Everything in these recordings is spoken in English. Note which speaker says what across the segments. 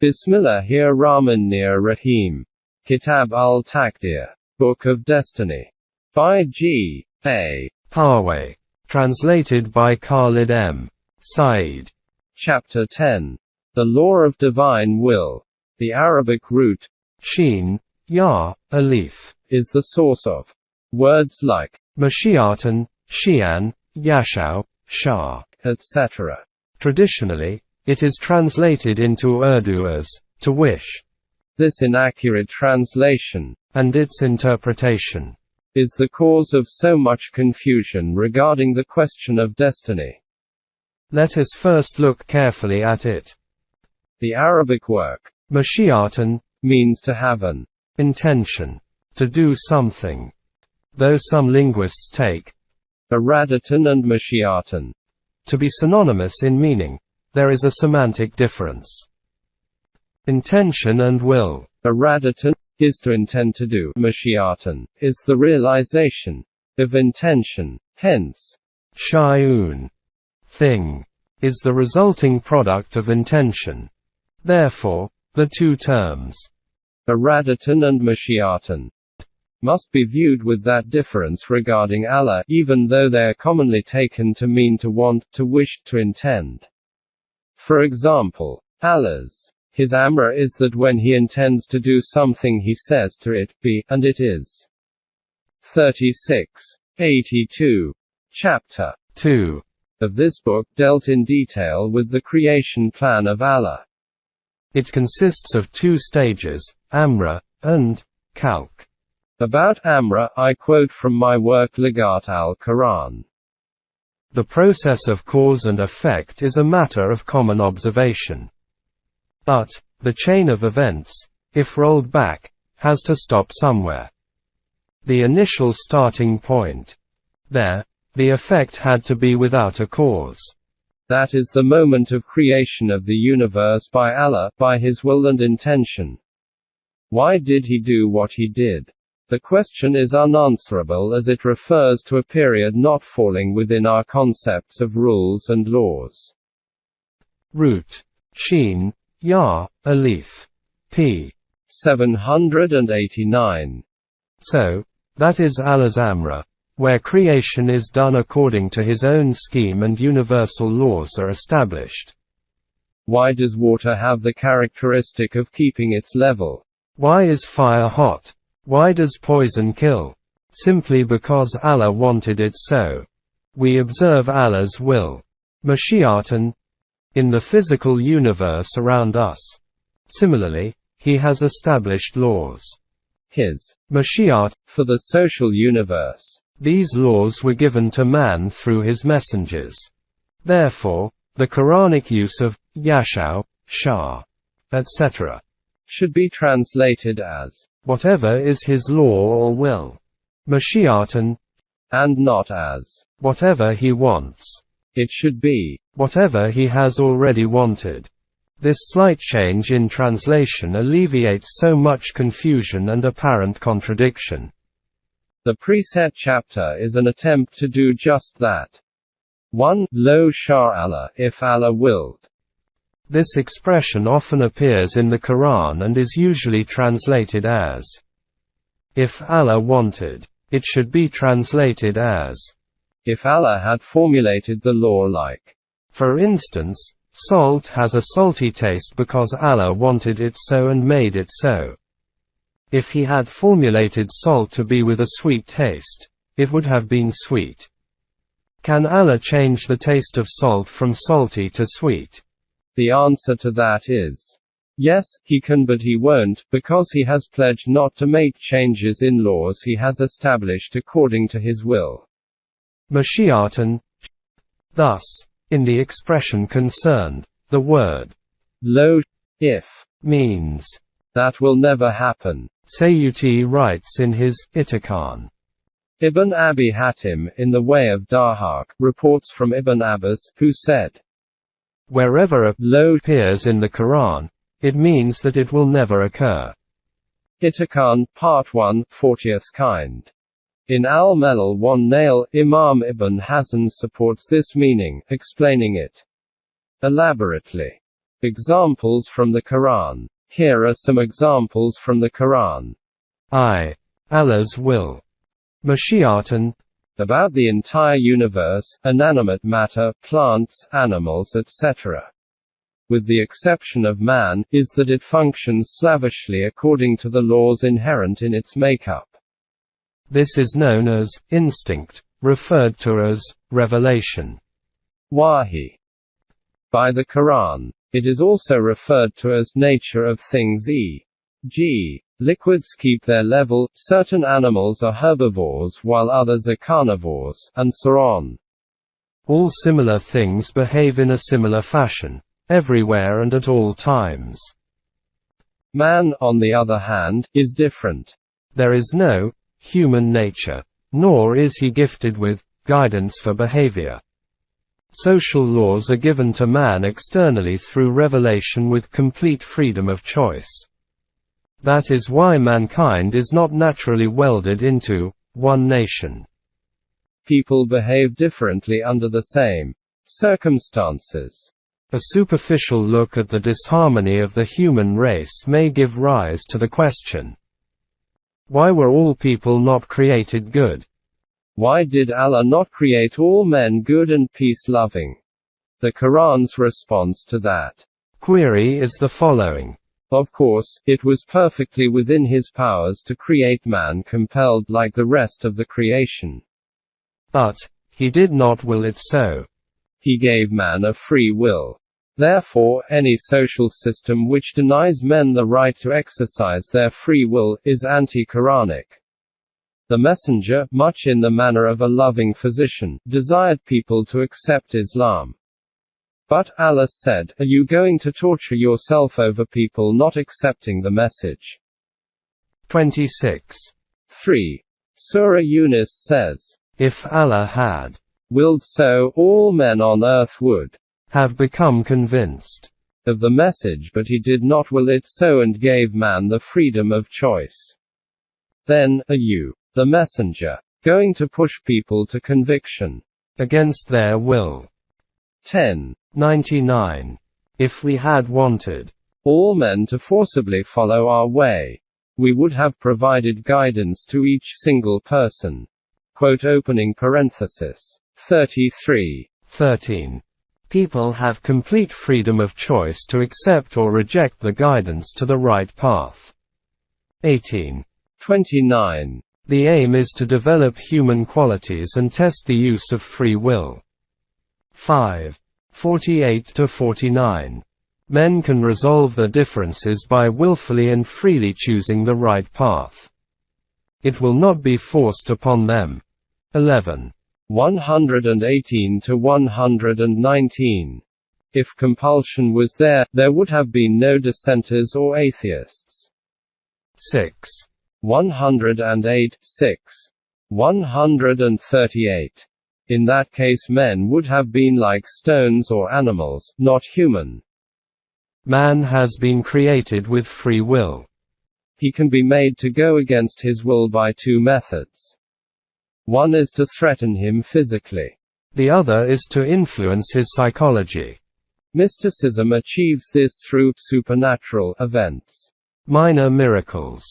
Speaker 1: Bismillahir-Rahmanir-Rahim. Kitab-ul-Taqdeer, Book of Destiny. By G. A.
Speaker 2: Parwez. Translated by Khalid M. Said.
Speaker 1: Chapter 10. The Law of Divine Will. The Arabic root
Speaker 2: Shin, Ya, Alif
Speaker 1: is the source of words like
Speaker 2: Mashiatan, Shian, Yashau, Shah,
Speaker 1: etc.
Speaker 2: Traditionally, it is translated into Urdu as to wish.
Speaker 1: This inaccurate translation
Speaker 2: and its interpretation
Speaker 1: is the cause of so much confusion regarding the question of destiny.
Speaker 2: Let us first look carefully at it.
Speaker 1: The Arabic word
Speaker 2: Mashiatan
Speaker 1: means to have an
Speaker 2: intention, to do something. Though some linguists take
Speaker 1: iradatan and mashiatan
Speaker 2: to be synonymous in meaning, there is a semantic difference. Intention and will.
Speaker 1: Iradatan is to intend to do. Mashiatan is the realization of intention. Hence,
Speaker 2: shay'un, thing, is the resulting product of intention. Therefore, the two terms,
Speaker 1: iradatan and mashiatan, must be viewed with that difference regarding Allah, even though they are commonly taken to mean to want, to wish, to intend. For example, Allah's, his amr is that when he intends to do something he says to it, be, and it is. 36:82. Chapter
Speaker 2: 2
Speaker 1: of this book dealt in detail with the creation plan of Allah.
Speaker 2: It consists of two stages, Amra, and Khalq.
Speaker 1: About Amra, I quote from my work Ligat al-Quran.
Speaker 2: The process of cause and effect is a matter of common observation. But, the chain of events, if rolled back, has to stop somewhere. The initial starting point. There, the effect had to be without a cause.
Speaker 1: That is the moment of creation of the universe by Allah, by His will and intention. Why did He do what He did? The question is unanswerable as it refers to a period not falling within our concepts of rules and laws.
Speaker 2: Root. Shin, Ya, Alif. P.
Speaker 1: 789.
Speaker 2: So, that is Allah's Amra, where creation is done according to His own scheme and universal laws are established.
Speaker 1: Why does water have the characteristic of keeping its level?
Speaker 2: Why is fire hot? Why does poison kill? Simply because Allah wanted it so. We observe Allah's will. Mashiatan. In the physical universe around us. Similarly, He has established laws.
Speaker 1: His
Speaker 2: Mashiat
Speaker 1: for the social universe.
Speaker 2: These laws were given to man through his messengers. Therefore, the Quranic use of Yashau, Shah, etc. should be translated as whatever is his law or will. Mashiatan, and not as whatever he wants. It should be whatever he has already wanted. This slight change in translation alleviates so much confusion and apparent contradiction.
Speaker 1: The preset chapter is an attempt to do just that. 1. Lo Shah Allah, if Allah willed.
Speaker 2: This expression often appears in the Quran and is usually translated as if Allah wanted. It should be translated as
Speaker 1: if Allah had formulated the law like.
Speaker 2: For instance, salt has a salty taste because Allah wanted it so and made it so. If He had formulated salt to be with a sweet taste, it would have been sweet. Can Allah change the taste of salt from salty to sweet?
Speaker 1: The answer to that is yes, He can, but He won't, because He has pledged not to make changes in laws He has established according to His will.
Speaker 2: Mashiatan. Thus, in the expression concerned, the word lo, if, means
Speaker 1: that will never happen.
Speaker 2: Sayyuti writes in his Itikan.
Speaker 1: Ibn Abi Hatim, in the way of Dahak, reports from Ibn Abbas, who said,
Speaker 2: wherever a lo appears in the Quran, it means that it will never occur.
Speaker 1: Itikan, Part 1, 40th kind. In Al-Melal 1 Nail, Imam Ibn Hazm supports this meaning, explaining it elaborately. Examples from the Quran. Here are some examples from the Quran.
Speaker 2: I. Allah's will. Mashiatan.
Speaker 1: About the entire universe, inanimate matter, plants, animals, etc. With the exception of man, is that it functions slavishly according to the laws inherent in its makeup.
Speaker 2: This is known as instinct, referred to as revelation.
Speaker 1: Wahi. By the Quran. It is also referred to as nature of things, e.g., liquids keep their level, certain animals are herbivores while others are carnivores, and so on.
Speaker 2: All similar things behave in a similar fashion, everywhere and at all times.
Speaker 1: Man, on the other hand, is different.
Speaker 2: There is no human nature, nor is he gifted with guidance for behavior. Social laws are given to man externally through revelation with complete freedom of choice. That is why mankind is not naturally welded into one nation.
Speaker 1: People behave differently under the same circumstances.
Speaker 2: A superficial look at the disharmony of the human race may give rise to the question: why were all people not created good?
Speaker 1: Why did Allah not create all men good and peace-loving? The Quran's response to that
Speaker 2: query is the following.
Speaker 1: Of course, it was perfectly within his powers to create man compelled like the rest of the creation.
Speaker 2: But he did not will it so.
Speaker 1: He gave man a free will. Therefore, any social system which denies men the right to exercise their free will is anti-Quranic. The Messenger, much in the manner of a loving physician, desired people to accept Islam. But Allah said, "Are you going to torture yourself over people not accepting the message?"
Speaker 2: 26.
Speaker 1: 3. Surah Yunus says,
Speaker 2: If Allah had
Speaker 1: willed so, all men on earth would
Speaker 2: have become convinced
Speaker 1: of the message, but he did not will it so and gave man the freedom of choice. Then, are you, the Messenger, going to push people to conviction
Speaker 2: against their will?
Speaker 1: 10:99.
Speaker 2: If we had wanted
Speaker 1: all men to forcibly follow our way, we would have provided guidance to each single person. Quote opening parenthesis. 33.
Speaker 2: 13. People have complete freedom of choice to accept or reject the guidance to the right path.
Speaker 1: 18:29.
Speaker 2: The aim is to develop human qualities and test the use of free will. 5:48-49. Men can resolve their differences by willfully and freely choosing the right path. It will not be forced upon them. 11:118-119. If compulsion was there, there would have been no dissenters or atheists. 108-6. 138. In that case men would have been like stones or animals, not human. Man has been created with free will.
Speaker 1: He can be made to go against his will by two methods. One is to threaten him physically.
Speaker 2: The other is to influence his psychology.
Speaker 1: Mysticism achieves this through supernatural events.
Speaker 2: Minor miracles.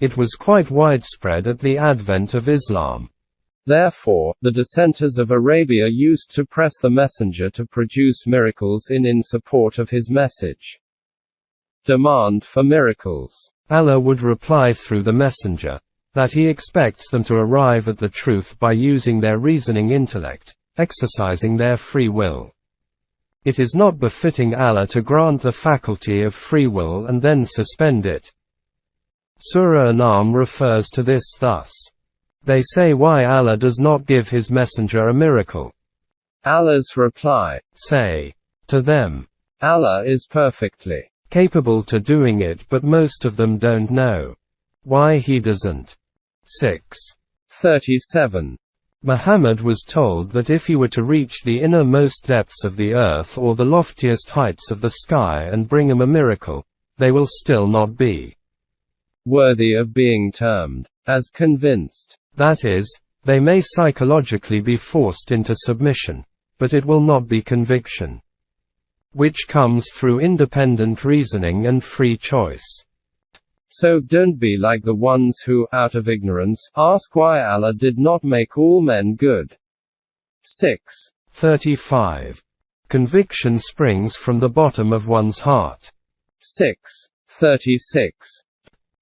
Speaker 2: It was quite widespread at the advent of Islam.
Speaker 1: Therefore, the dissenters of Arabia used to press the messenger to produce miracles in support of his message. Demand for miracles.
Speaker 2: Allah would reply through the messenger that he expects them to arrive at the truth by using their reasoning intellect, exercising their free will. It is not befitting Allah to grant the faculty of free will and then suspend it. Surah An'am refers to this thus. They say why Allah does not give his messenger a miracle.
Speaker 1: Allah's reply. Say
Speaker 2: to them,
Speaker 1: Allah is perfectly
Speaker 2: capable to doing it, but most of them don't know why he doesn't.
Speaker 1: 6:37.
Speaker 2: Muhammad was told that if he were to reach the innermost depths of the earth or the loftiest heights of the sky and bring him a miracle, they will still not be
Speaker 1: worthy of being termed as convinced.
Speaker 2: That is, they may psychologically be forced into submission, but it will not be conviction. which comes through independent reasoning and free choice.
Speaker 1: So, don't be like the ones who, out of ignorance, ask why Allah did not make all men good.
Speaker 2: 6:35. Conviction springs from the bottom of one's heart.
Speaker 1: 6:36.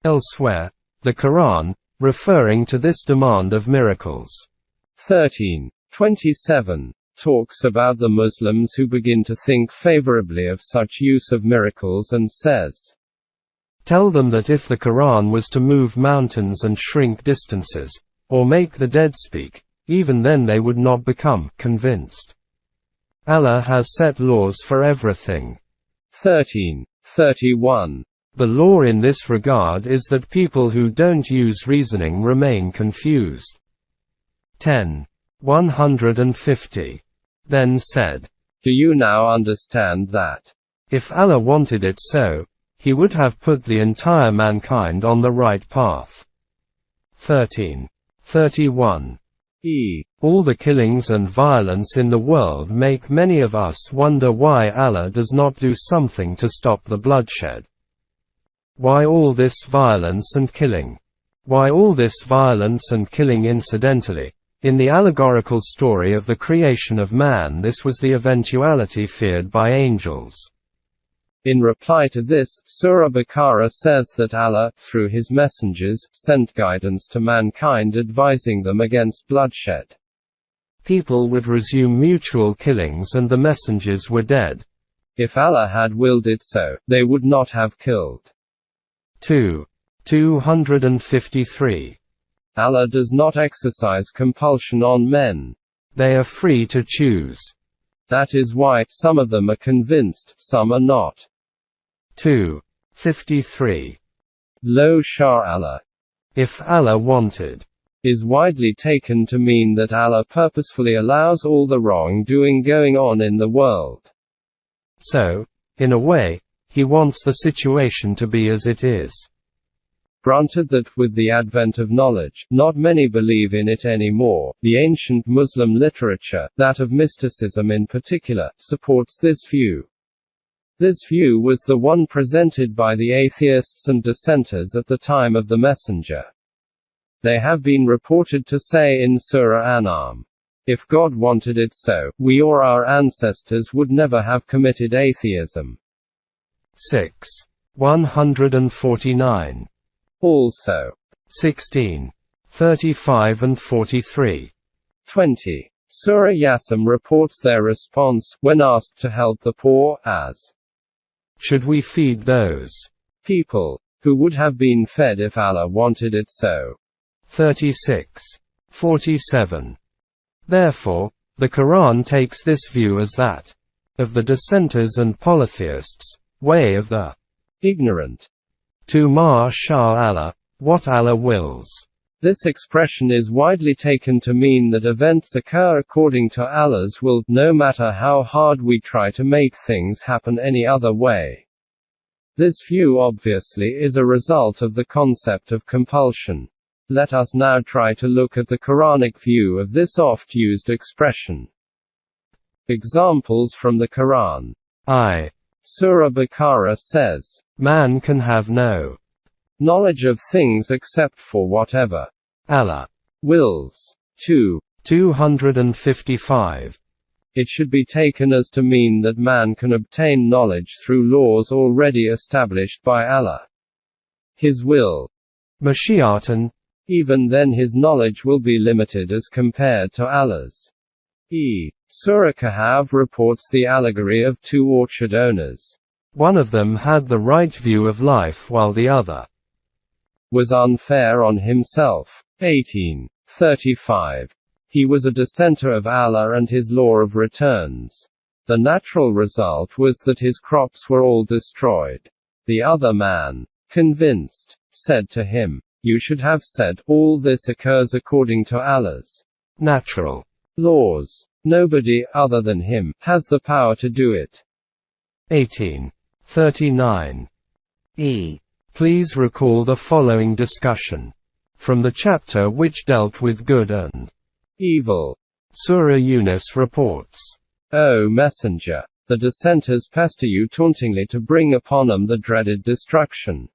Speaker 2: Elsewhere, the Quran, referring to this demand of miracles.
Speaker 1: 13:27. Talks about the Muslims who begin to think favorably of such use of miracles and says,
Speaker 2: "Tell them that if the Quran was to move mountains and shrink distances, or make the dead speak, even then they would not become convinced. Allah has set laws for everything."
Speaker 1: 13:31.
Speaker 2: The law in this regard is that people who don't use reasoning remain confused. 10:150. Then said,
Speaker 1: Do you now understand that?
Speaker 2: if Allah wanted it so, He would have put the entire mankind on the right path. 13:31. All the killings and violence in the world make many of us wonder why Allah does not do something to stop the bloodshed. Why all this violence and killing? Why all this violence and killing incidentally? In the allegorical story of the creation of man, this was the eventuality feared by angels.
Speaker 1: In reply to this, Surah Baqarah says that Allah, through His messengers, sent guidance to mankind advising them against bloodshed.
Speaker 2: People would resume mutual killings and the messengers were dead.
Speaker 1: If Allah had willed it so, they would not have killed.
Speaker 2: 2:253.
Speaker 1: Allah does not exercise compulsion on men.
Speaker 2: They are free to choose.
Speaker 1: That is why, some of them are convinced, some are not.
Speaker 2: 2:53.
Speaker 1: Lo Shah Allah
Speaker 2: If Allah wanted,
Speaker 1: is widely taken to mean that Allah purposefully allows all the wrongdoing going on in the world.
Speaker 2: So, in a way, He wants the situation to be as it is.
Speaker 1: Granted that, with the advent of knowledge, not many believe in it anymore, the ancient Muslim literature, that of mysticism in particular, supports this view. This view was the one presented by the atheists and dissenters at the time of the Messenger. They have been reported to say in Surah An'am, "If God wanted it so, we or our ancestors would never have committed atheism."
Speaker 2: 6:149.
Speaker 1: Also,
Speaker 2: 16:35 and 43.
Speaker 1: 20. Surah Yasin reports their response, when asked to help the poor, as,
Speaker 2: "Should we feed those
Speaker 1: people who would have been fed if Allah wanted it so?"
Speaker 2: 36:47. Therefore, the Quran takes this view as that of the dissenters and polytheists, way of the
Speaker 1: ignorant.
Speaker 2: To ma sha Allah, what Allah wills.
Speaker 1: This expression is widely taken to mean that events occur according to Allah's will, no matter how hard we try to make things happen any other way. This view obviously is a result of the concept of compulsion. Let us now try to look at the Quranic view of this oft-used expression. Examples from the Quran. Surah Baqarah says,
Speaker 2: "Man can have no
Speaker 1: knowledge of things except for whatever
Speaker 2: Allah
Speaker 1: wills."
Speaker 2: 2:255.
Speaker 1: It should be taken as to mean that man can obtain knowledge through laws already established by Allah. His will.
Speaker 2: Mashiatan.
Speaker 1: Even then his knowledge will be limited as compared to Allah's. Surah Kahf reports the allegory of two orchard owners.
Speaker 2: One of them had the right view of life while the other
Speaker 1: was unfair on himself. 18:35. He was a dissenter of Allah and His law of returns. The natural result was that his crops were all destroyed. The other man, convinced, said to him, "You should have said, all this occurs according to Allah's
Speaker 2: natural
Speaker 1: laws. Nobody, other than Him, has the power to do it."
Speaker 2: 18:39. Please recall the following discussion from the chapter which dealt with good and
Speaker 1: evil.
Speaker 2: Surah Yunus reports,
Speaker 1: O Messenger, The dissenters pester you tauntingly to bring upon them the dreaded destruction.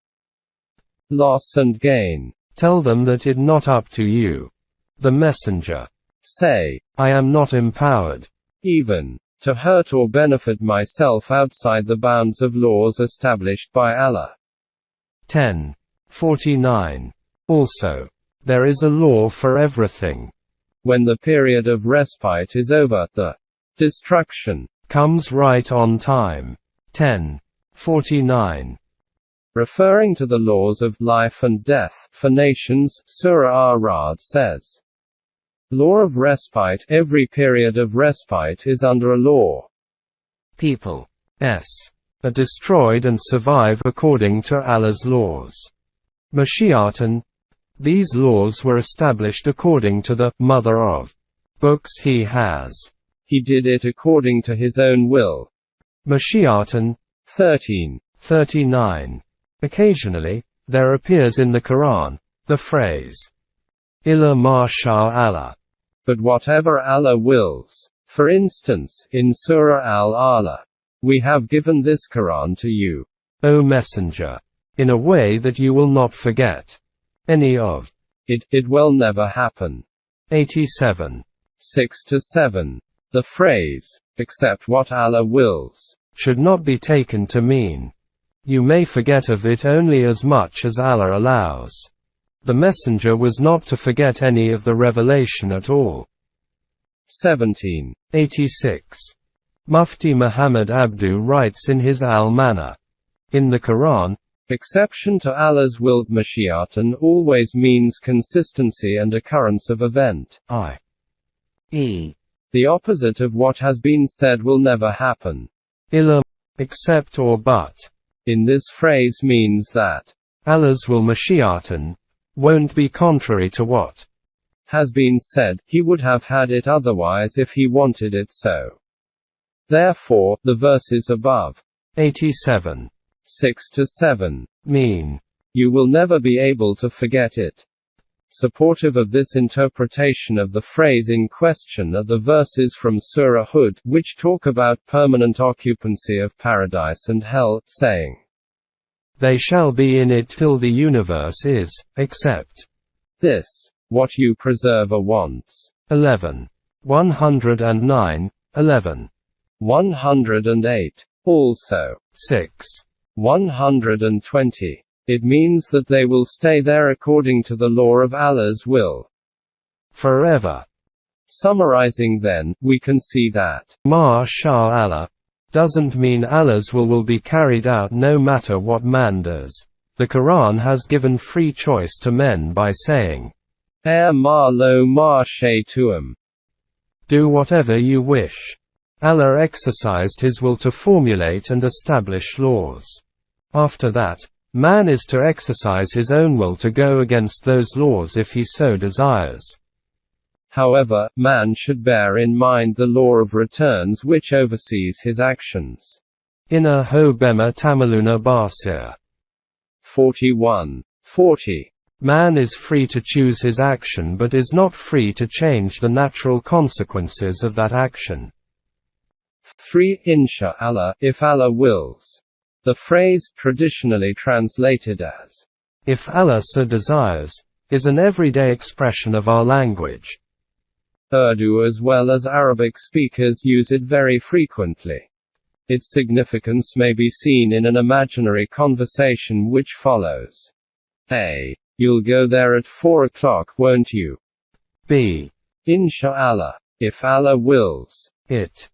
Speaker 1: Loss and gain.
Speaker 2: Tell them that it not up to you, the messenger.
Speaker 1: Say,
Speaker 2: I am not empowered,
Speaker 1: even, to hurt or benefit myself outside the bounds of laws established by Allah.
Speaker 2: 10:49. Also, there is a law for everything.
Speaker 1: When the period of respite is over, the destruction
Speaker 2: comes right on time. 10:49.
Speaker 1: Referring to the laws of life and death for nations, Surah Ar-Ra'd says, Law of respite. Every period of respite is under a law.
Speaker 2: People are destroyed and survive according to Allah's laws. Mashiatan. These laws were established according to the mother of books He has.
Speaker 1: He did it according to His own will.
Speaker 2: Mashiatan.
Speaker 1: 13:39.
Speaker 2: Occasionally, there appears in the Quran the phrase, Illa ma sha Allah.
Speaker 1: But whatever Allah wills. For instance, in Surah Al-A'la, we have given this Quran to you,
Speaker 2: O Messenger, in a way that you will not forget any of
Speaker 1: it. It will never happen.
Speaker 2: 87.
Speaker 1: 6-7. The phrase, except what Allah wills,
Speaker 2: should not be taken to mean, you may forget of it only as much as Allah allows. The messenger was not to forget any of the revelation at all.
Speaker 1: 17:86.
Speaker 2: Mufti Muhammad Abdu writes in his Al-Mana. In the Quran,
Speaker 1: exception to Allah's will, Mashiatan always means consistency and occurrence of event, i.e., the opposite of what has been said will never happen.
Speaker 2: Illa, except or but,
Speaker 1: in this phrase means that
Speaker 2: Allah's will Mashiatan won't be contrary to what
Speaker 1: has been said. He would have had it otherwise if He wanted it so. Therefore, the verses above,
Speaker 2: 87.
Speaker 1: 6-7,
Speaker 2: mean,
Speaker 1: you will never be able to forget it. Supportive of this interpretation of the phrase in question are the verses from Surah Hud, which talk about permanent occupancy of paradise and hell, saying,
Speaker 2: they shall be in it till the universe is, except
Speaker 1: this, what you preserver wants.
Speaker 2: 11. 109, 11.
Speaker 1: 108. Also,
Speaker 2: 6.
Speaker 1: 120. It means that they will stay there according to the law of Allah's will.
Speaker 2: Forever.
Speaker 1: Summarizing then, we can see that
Speaker 2: Ma sha Allah doesn't mean Allah's will be carried out no matter what man does. The Quran has given free choice to men by saying,
Speaker 1: ma lo ma shaytuum.
Speaker 2: Do whatever you wish. Allah exercised His will to formulate and establish laws. After that, man is to exercise his own will to go against those laws if he so desires.
Speaker 1: However, man should bear in mind the law of returns which oversees his actions.
Speaker 2: Inna ho bema tamaluna basir.
Speaker 1: 41:40.
Speaker 2: Man is free to choose his action but is not free to change the natural consequences of that action.
Speaker 1: 3. Inshallah, if Allah wills. The phrase, traditionally translated as,
Speaker 2: if Allah so desires, is an everyday expression of our language.
Speaker 1: Urdu as well as Arabic speakers use it very frequently. Its significance may be seen in an imaginary conversation which follows. A. You'll go there at 4 o'clock, won't you?
Speaker 2: B.
Speaker 1: Inshallah, if Allah wills.
Speaker 2: It.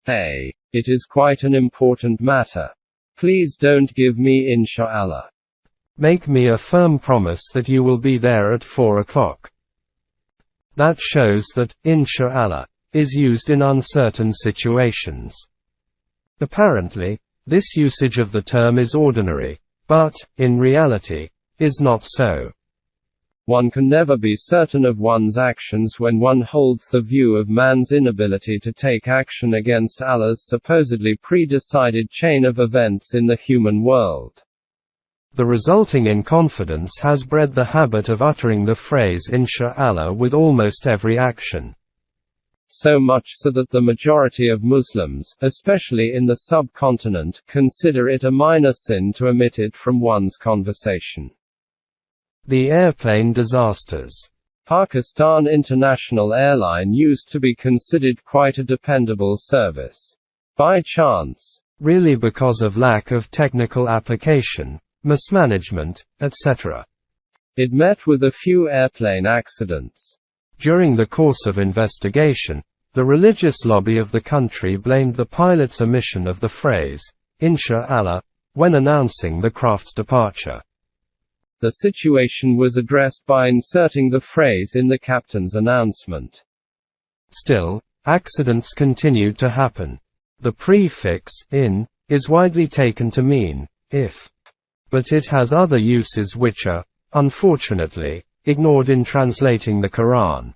Speaker 1: A. It is quite an important matter. Please don't give me inshallah.
Speaker 2: Make me a firm promise that you will be there at 4 o'clock. That shows that, inshallah, is used in uncertain situations. Apparently, this usage of the term is ordinary, but, in reality, is not so.
Speaker 1: One can never be certain of one's actions when one holds the view of man's inability to take action against Allah's supposedly pre-decided chain of events in the human world. The resulting inconfidence has bred the habit of uttering the phrase inshallah with almost every action. so much so that the majority of Muslims, especially in the subcontinent, consider it a minor sin to omit it from one's conversation.
Speaker 2: The airplane disasters.
Speaker 1: Pakistan International Airline used to be considered quite a dependable service. By chance.
Speaker 2: Really because of lack of technical application, mismanagement, etc.
Speaker 1: It met with a few airplane accidents.
Speaker 2: During the course of investigation, the religious lobby of the country blamed the pilot's omission of the phrase, Insha Allah, when announcing the craft's departure.
Speaker 1: The situation was addressed by inserting the phrase in the captain's announcement.
Speaker 2: Still, accidents continued to happen. The prefix, in, is widely taken to mean, if. But it has other uses which are, unfortunately, ignored in translating the Quran.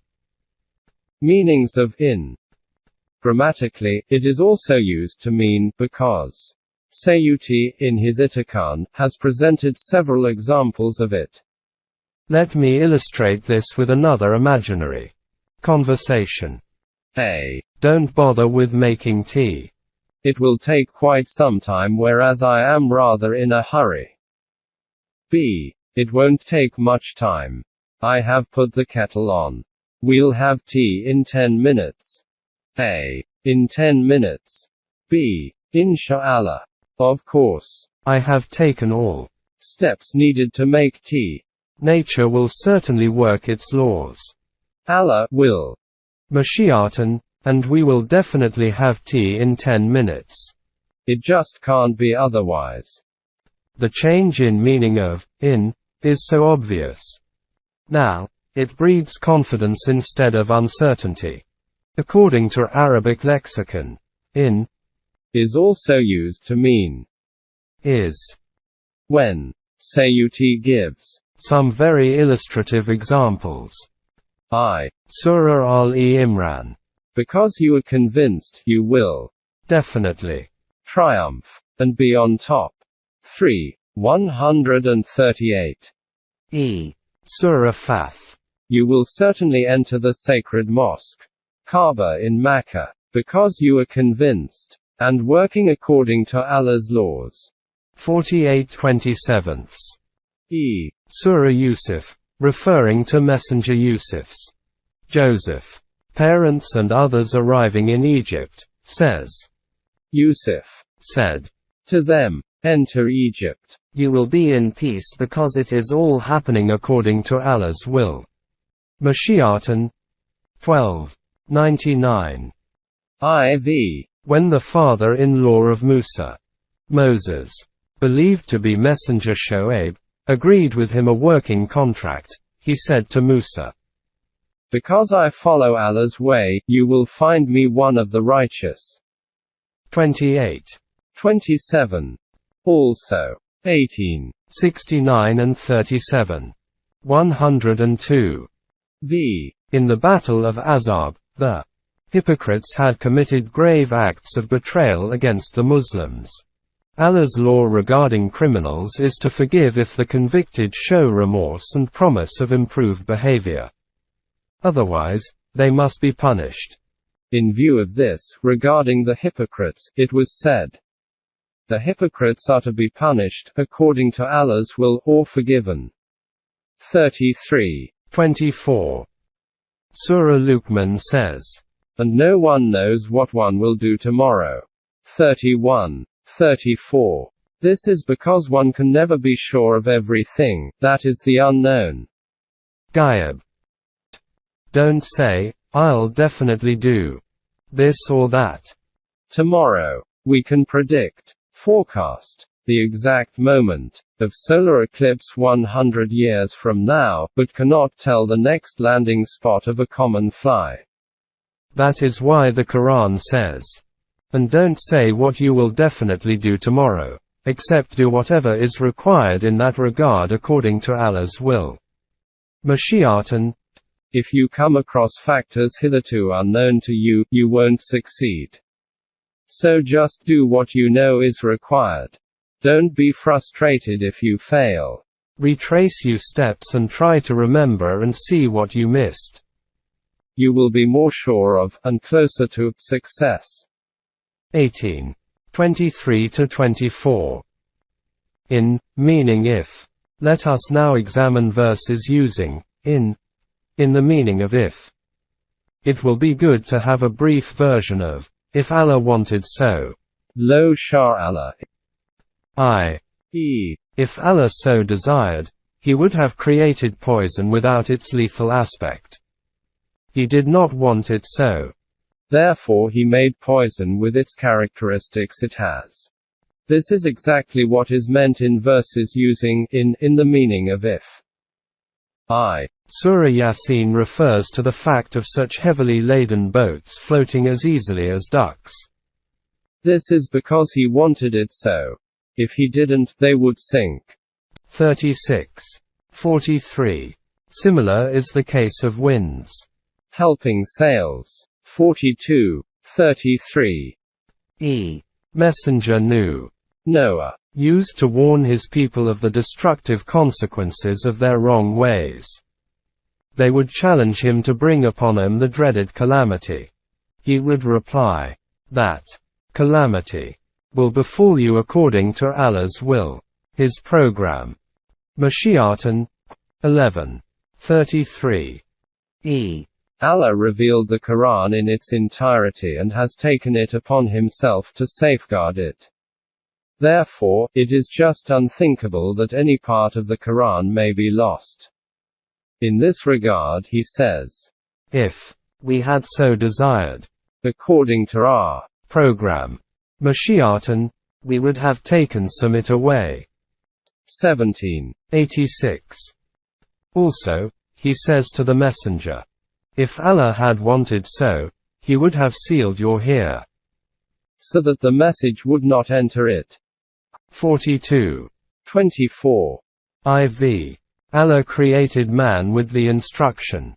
Speaker 1: Meanings of in. Grammatically, it is also used to mean because. Sayuti, in his Itikan, has presented several examples of it.
Speaker 2: Let me illustrate this with another imaginary conversation.
Speaker 1: A.
Speaker 2: Don't bother with making tea.
Speaker 1: It will take quite some time, whereas I am rather in a hurry. B. It won't take much time. I have put the kettle on. We'll have tea in 10 minutes. A. In 10 minutes. B. Insha'Allah. Of course. I have taken all steps needed to make tea.
Speaker 2: Nature will certainly work its laws.
Speaker 1: Allah will.
Speaker 2: Mashiatan, and we will definitely have tea in 10 minutes.
Speaker 1: It just can't be otherwise.
Speaker 2: The change in meaning of in is so obvious. Now, it breeds confidence instead of uncertainty. According to Arabic lexicon, in
Speaker 1: is also used to mean
Speaker 2: is.
Speaker 1: When Sayuti gives
Speaker 2: some very illustrative examples. Surah Al-Imran.
Speaker 1: Because you are convinced, you will
Speaker 2: definitely
Speaker 1: triumph and be on top. 3. 138.
Speaker 2: Surah Fath.
Speaker 1: You will certainly enter the sacred mosque, Kaaba in Mecca, because you are convinced and working according to Allah's laws.
Speaker 2: 48:27. Surah Yusuf, referring to Messenger Yusuf's Joseph, parents and others arriving in Egypt, says,
Speaker 1: Yusuf
Speaker 2: said
Speaker 1: to them, enter Egypt.
Speaker 2: You will be in peace because it is all happening according to Allah's will. Mashiatan 12:99.
Speaker 1: IV.
Speaker 2: When the father-in-law of Musa, Moses, believed to be Messenger Shoaib, agreed with him a working contract, he said to Musa, because I follow Allah's way, you will find me one of the righteous. 28:27. Also. 18:69 and 37. 102. In the Battle of Azab, the hypocrites had committed grave acts of betrayal against the Muslims. Allah's law regarding criminals is to forgive if the convicted show remorse and promise of improved behavior. Otherwise, they must be punished. In view of this, regarding the hypocrites, it was said, the hypocrites are to be punished, according to Allah's will, or forgiven. 33:24. Surah Luqman says, and no one knows what one will do tomorrow. 31:34. This is because one can never be sure of everything, that is the unknown. Ghaib. Don't say, I'll definitely do this or that tomorrow. We can predict, forecast, the exact moment of solar eclipse 100 years from now, but cannot tell the next landing spot of a common fly. That is why the Quran says, and don't say what you will definitely do tomorrow, except do whatever is required in that regard according to Allah's will. Mashiatan. If you come across factors hitherto unknown to you, you won't succeed. So just do what you know is required. Don't be frustrated if you fail. Retrace your steps and try to remember and see what you missed.
Speaker 1: you will be more sure of, and closer to, success.
Speaker 2: 18. 23–24. In, meaning if. Let us now examine verses using in the meaning of if. It will be good to have a brief version of if Allah wanted so.
Speaker 1: Lo Shah Allah.
Speaker 2: I.e., if Allah so desired, He would have created poison without its lethal aspect. He did not want it so.
Speaker 1: Therefore He made poison with its characteristics it has. This is exactly what is meant in verses using in the meaning of if.
Speaker 2: Surah Yasin refers to the fact of such heavily laden boats floating as easily as ducks.
Speaker 1: This is because He wanted it so. If He didn't, they would sink.
Speaker 2: 36:43. Similar is the case of winds.
Speaker 1: Helping sails. 42:33.
Speaker 2: Messenger Noah used to warn his people of the destructive consequences of their wrong ways. They would challenge him to bring upon them the dreaded calamity. He would reply, that calamity will befall you according to Allah's will, His program. Mashiatan 11:33.
Speaker 1: Allah revealed the Quran in its entirety and has taken it upon Himself to safeguard it. Therefore, it is just unthinkable that any part of the Quran may be lost. In this regard He says,
Speaker 2: if we had so desired,
Speaker 1: according to our
Speaker 2: program, Mashiatan, we would have taken some it away.
Speaker 1: 17:86.
Speaker 2: Also, He says to the Messenger, if Allah had wanted so, He would have sealed your ear,
Speaker 1: so that the message would not enter it.
Speaker 2: 42:24. IV. Allah created man with the instruction,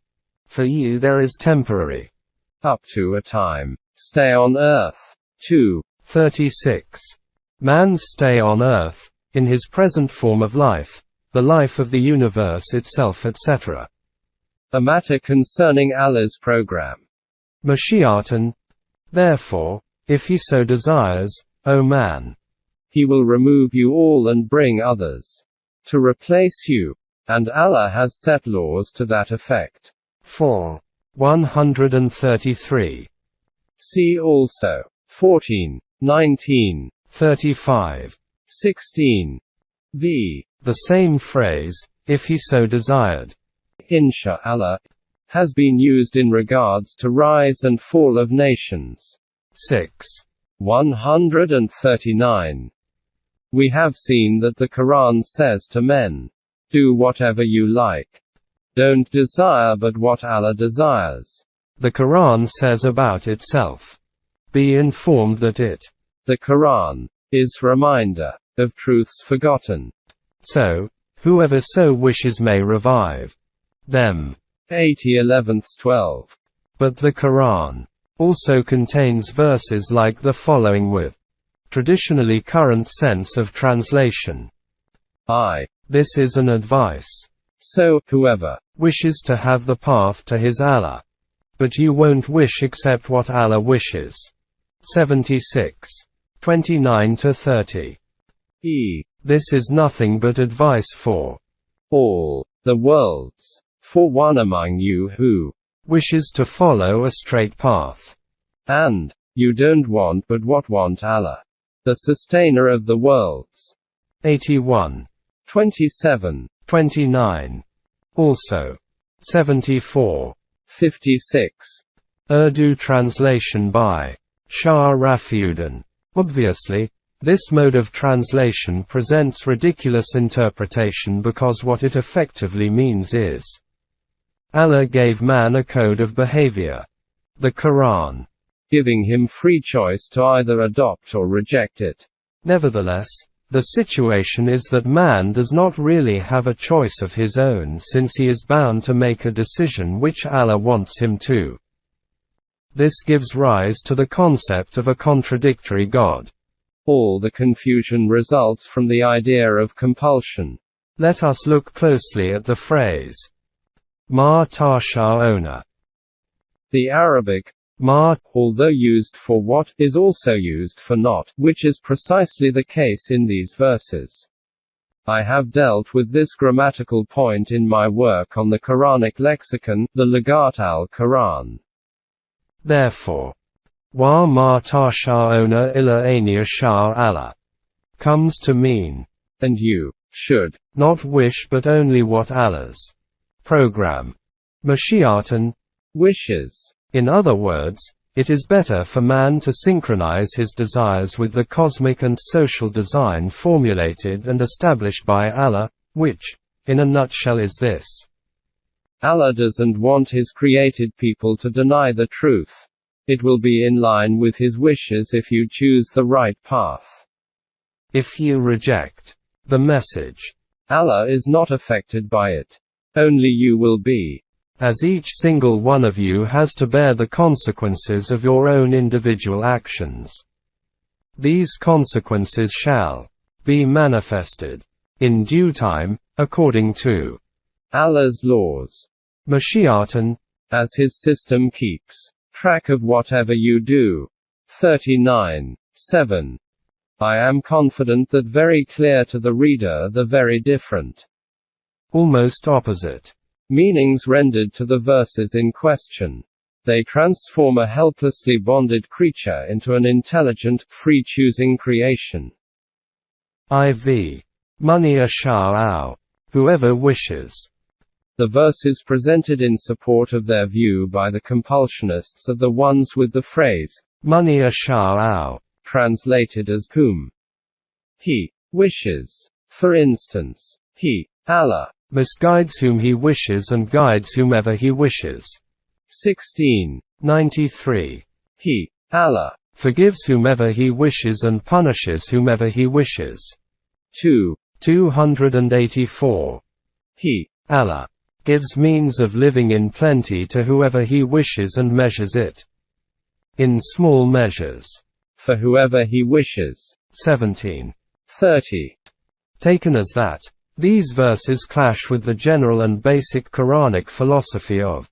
Speaker 2: for you there is temporary,
Speaker 1: up to a time, stay on earth.
Speaker 2: 2:36. Man's stay on earth, in his present form of life, the life of the universe itself, etc.
Speaker 1: A matter concerning Allah's program.
Speaker 2: Mashiatan. Therefore, if He so desires, O man,
Speaker 1: He will remove you all and bring others to replace you. And Allah has set laws to that effect.
Speaker 2: 4:133.
Speaker 1: See also 14, 19,
Speaker 2: 35,
Speaker 1: 16. V.
Speaker 2: The same phrase, if He so desired,
Speaker 1: Inshallah, has been used in regards to rise and fall of nations.
Speaker 2: 6:139.
Speaker 1: We have seen that the Quran says to men, do whatever you like. Don't desire but what Allah desires.
Speaker 2: The Quran says about itself, be informed that it,
Speaker 1: the Quran, is reminder of truths forgotten.
Speaker 2: So, whoever so wishes may revive them.
Speaker 1: 80:11-12.
Speaker 2: But the Quran also contains verses like the following with traditionally current sense of translation. This is an advice.
Speaker 1: So, whoever
Speaker 2: wishes to have the path to his Allah. But you won't wish except what Allah wishes. 76:29-30. This is nothing but advice for
Speaker 1: all the worlds, for one among you who
Speaker 2: wishes to follow a straight path.
Speaker 1: And you don't want but what want Allah, the sustainer of the worlds.
Speaker 2: 81:27-29. Also. 74:56. Urdu translation by Shah Rafiuddin. Obviously, this mode of translation presents ridiculous interpretation because what it effectively means is Allah gave man a code of behavior, the Quran,
Speaker 1: giving him free choice to either adopt or reject it.
Speaker 2: Nevertheless, the situation is that man does not really have a choice of his own since he is bound to make a decision which Allah wants him to. This gives rise to the concept of a contradictory God.
Speaker 1: All the confusion results from the idea of compulsion.
Speaker 2: Let us look closely at the phrase, Ma Tasha'una.
Speaker 1: The Arabic ma, although used for what, is also used for not, which is precisely the case in these verses. I have dealt with this grammatical point in my work on the Quranic lexicon, the Lagat al-Quran.
Speaker 2: Therefore, wa ma tasha'una illa an yasha Allah comes to mean,
Speaker 1: and you should
Speaker 2: not wish but only what Allah's program, mashiatan,
Speaker 1: wishes.
Speaker 2: In other words, it is better for man to synchronize his desires with the cosmic and social design formulated and established by Allah, which, in a nutshell is this.
Speaker 1: Allah doesn't want his created people to deny the truth. It will be in line with his wishes if you choose the right path.
Speaker 2: If you reject the message,
Speaker 1: Allah is not affected by it. Only you will be.
Speaker 2: As each single one of you has to bear the consequences of your own individual actions. These consequences shall be manifested in due time, according to
Speaker 1: Allah's laws.
Speaker 2: Mashiatan,
Speaker 1: as his system keeps track of whatever you do. 39:7. I am confident that very clear to the reader the very different,
Speaker 2: almost opposite
Speaker 1: meanings rendered to the verses in question. They transform a helplessly bonded creature into an intelligent, free-choosing creation.
Speaker 2: IV. Money asha'au. Whoever wishes.
Speaker 1: The verses presented in support of their view by the compulsionists are the ones with the phrase, money asha'au, translated as whom he wishes. For instance, he, Allah,
Speaker 2: misguides whom he wishes and guides whomever he wishes.
Speaker 1: 16:93. He, Allah,
Speaker 2: forgives whomever he wishes and punishes whomever he wishes. 284.
Speaker 1: He,
Speaker 2: Allah, gives means of living in plenty to whoever he wishes and measures it in small measures
Speaker 1: for whoever he wishes.
Speaker 2: 17:30. Taken as that, these verses clash with the general and basic Quranic philosophy of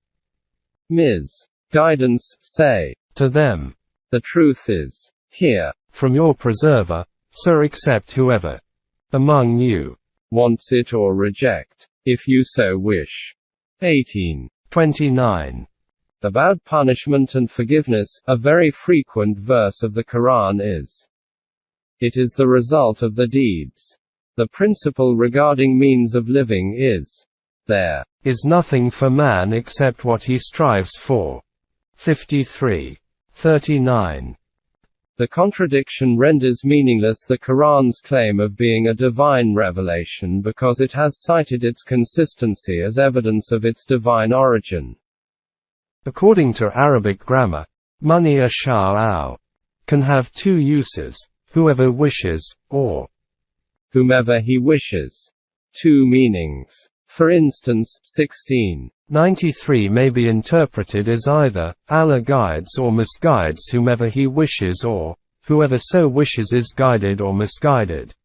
Speaker 1: Ms. guidance, say
Speaker 2: to them,
Speaker 1: the truth is here
Speaker 2: from your preserver, so accept whoever among you
Speaker 1: wants it or reject, if you so wish. 18:29. About punishment and forgiveness, a very frequent verse of the Quran is, it is the result of the deeds. The principle regarding means of living is, there
Speaker 2: is nothing for man except what he strives for. 53:39.
Speaker 1: The contradiction renders meaningless the Quran's claim of being a divine revelation because it has cited its consistency as evidence of its divine origin.
Speaker 2: According to Arabic grammar, money asha'au can have two uses, whoever wishes, or
Speaker 1: whomever he wishes. Two meanings. For instance, 16:93
Speaker 2: may be interpreted as either, Allah guides or misguides whomever he wishes, or, whoever so wishes is guided or misguided.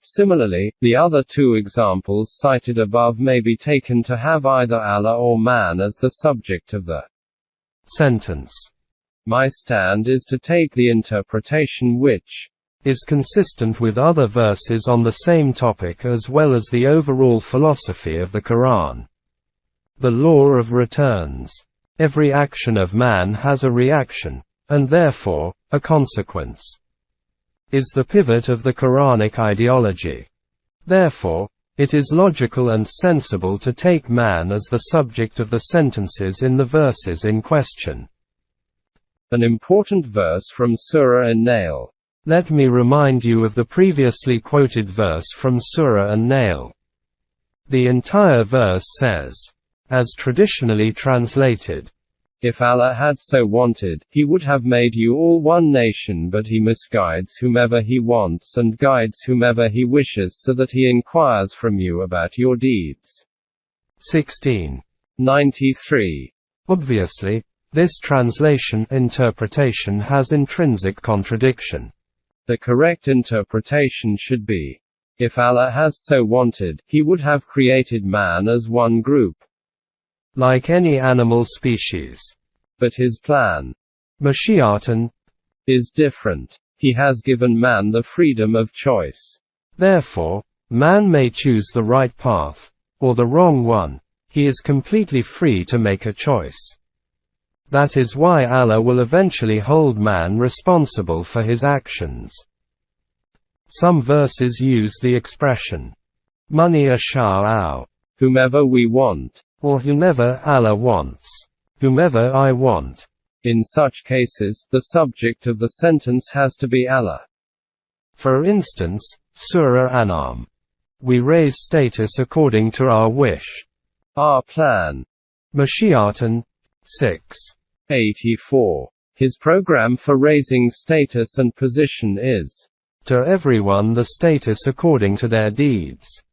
Speaker 1: Similarly, the other two examples cited above may be taken to have either Allah or man as the subject of the
Speaker 2: sentence. My stand is to take the interpretation which is consistent with other verses on the same topic as well as the overall philosophy of the Quran. The law of returns. Every action of man has a reaction, and therefore, a consequence, is the pivot of the Quranic ideology. Therefore, it is logical and sensible to take man as the subject of the sentences in the verses in question. An important verse from Surah An-Nahl. Let me remind you of the previously quoted verse from Surah An-Nahl. The entire verse says, as traditionally translated, if Allah had so wanted, he would have made you all one nation, but he misguides whomever he wants and guides whomever he wishes so that he inquires from you about your deeds. 16:93. Obviously, this interpretation has intrinsic contradiction. The correct interpretation should be, if Allah has so wanted, he would have created man as one group. Like any animal species,
Speaker 1: But his plan,
Speaker 2: Mashiatan,
Speaker 1: is different. He has given man the freedom of choice.
Speaker 2: Therefore, man may choose the right path, or the wrong one. He is completely free to make a choice. That is why Allah will eventually hold man responsible for his actions. Some verses use the expression, Mani asha'u,
Speaker 1: whomever we want,
Speaker 2: or whomever Allah wants, whomever I want.
Speaker 1: In such cases, the subject of the sentence has to be Allah.
Speaker 2: For instance, Surah An'am. We raise status according to our wish.
Speaker 1: Our plan.
Speaker 2: Mashiatan
Speaker 1: 6:84. His program for raising status and position is
Speaker 2: to everyone the status according to their deeds.